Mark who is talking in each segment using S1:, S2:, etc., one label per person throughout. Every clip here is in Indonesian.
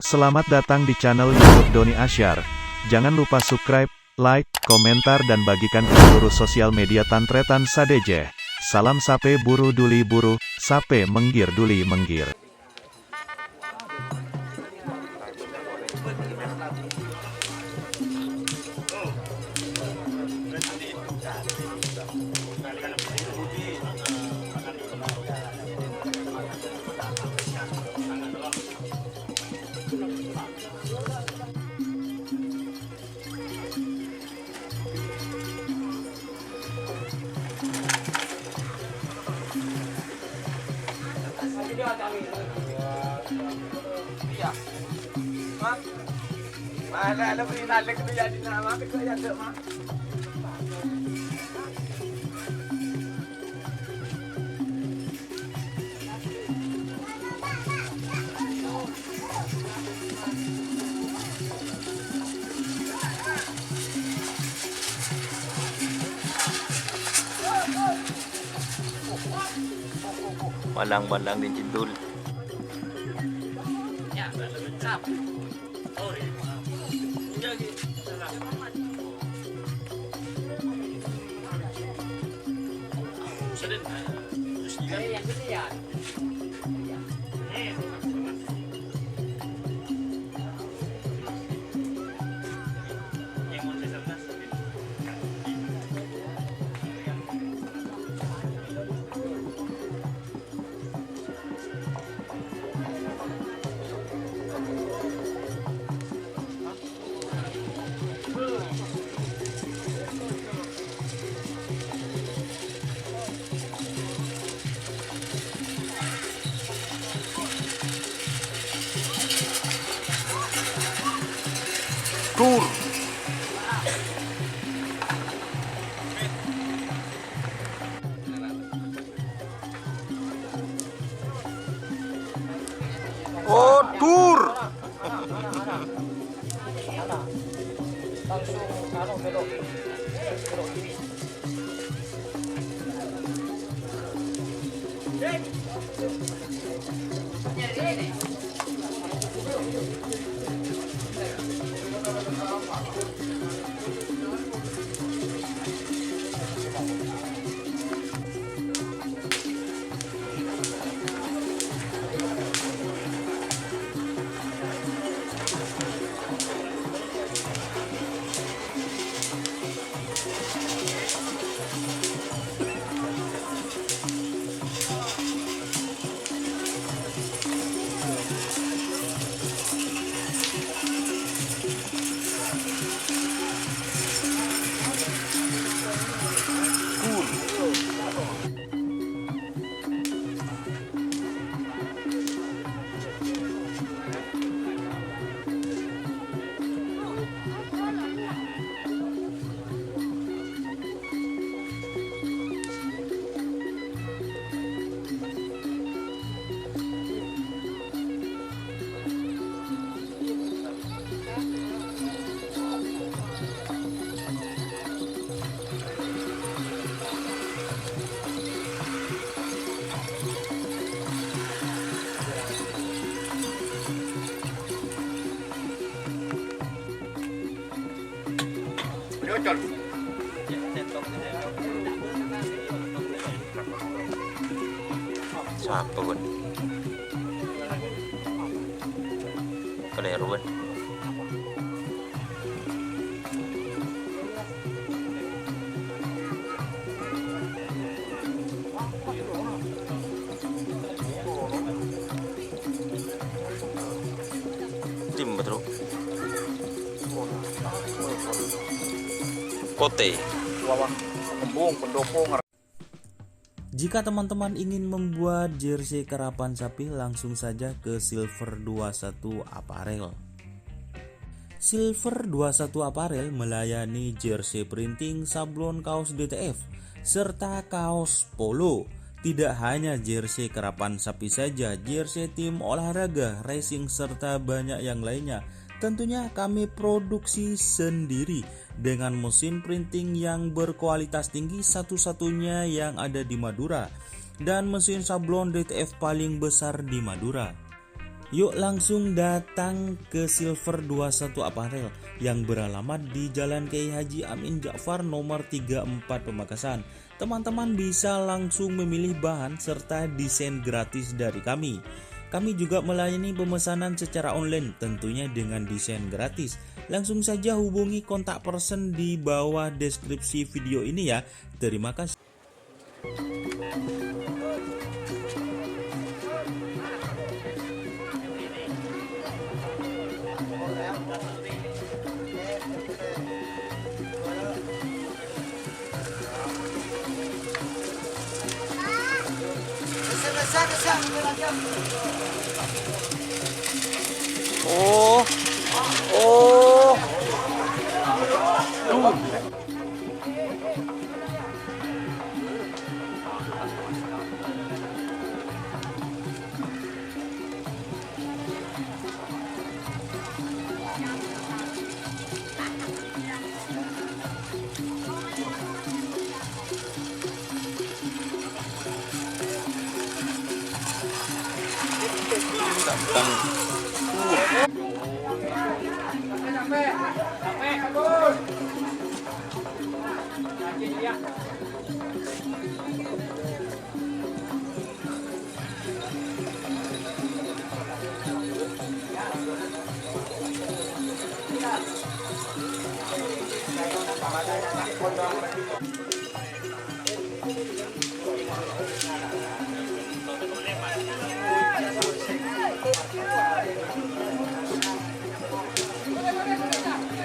S1: Selamat datang di channel YouTube Doni Asyar. Jangan lupa subscribe, like, komentar dan bagikan ke seluruh sosial media Tantretan Sadeje. Salam sape buru duli buru, sape menggir duli menggir.
S2: Balang-balang din cindul. Tur. Oh, tur.
S3: Langsung belok kiri.
S2: Siapa pun? Keleruan. Tim betul. Kote.
S4: Jika teman-teman ingin membuat jersey karapan sapi, langsung saja ke Silver 21 Apparel. Silver 21 Apparel melayani jersey printing, sablon kaos DTF, serta kaos polo. Tidak hanya jersey karapan sapi saja, jersey tim olahraga, racing, serta banyak yang lainnya. Tentunya kami produksi sendiri dengan mesin printing yang berkualitas tinggi, satu-satunya yang ada di Madura, dan mesin sablon DTF paling besar di Madura. Yuk langsung datang ke Silver 21 Apparel yang beralamat di Jalan Kiai Haji Amin Ja'far nomor 34 Pamekasan. Teman-teman bisa langsung memilih bahan serta desain gratis dari kami. Kami juga melayani pemesanan secara online tentunya dengan desain gratis. Langsung saja hubungi kontak person di bawah deskripsi video ini ya. Terima kasih.
S2: Oh. Oh.
S3: Sampai kabur. Janji dia.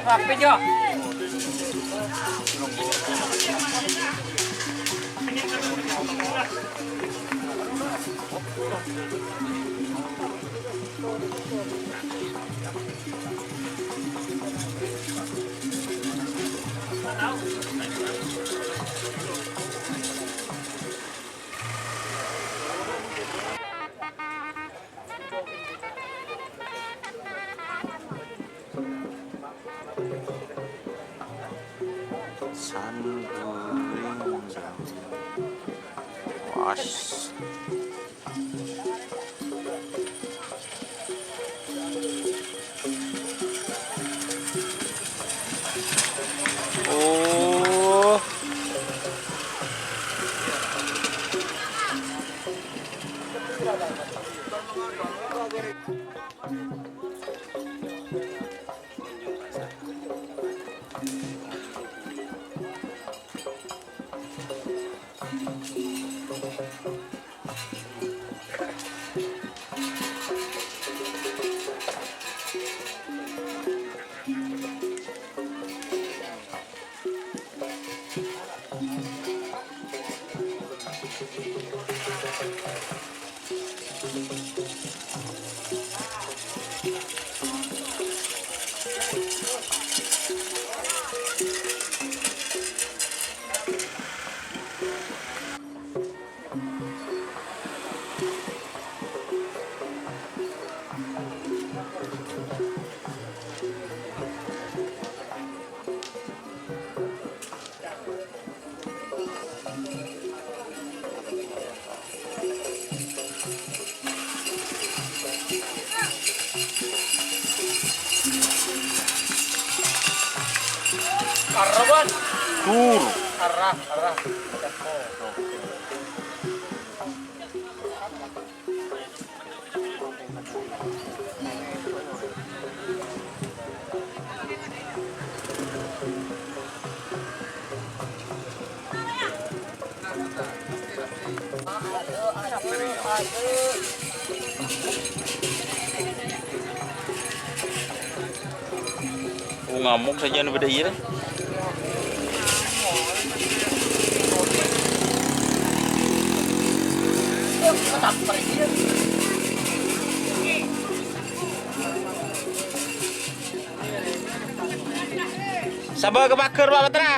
S3: Rapi jo.
S2: Sanduring was. Oh. Arah, tur. Arah. Ngamuk saja anu beda ieu. Sabar ke bakar Pak Batra.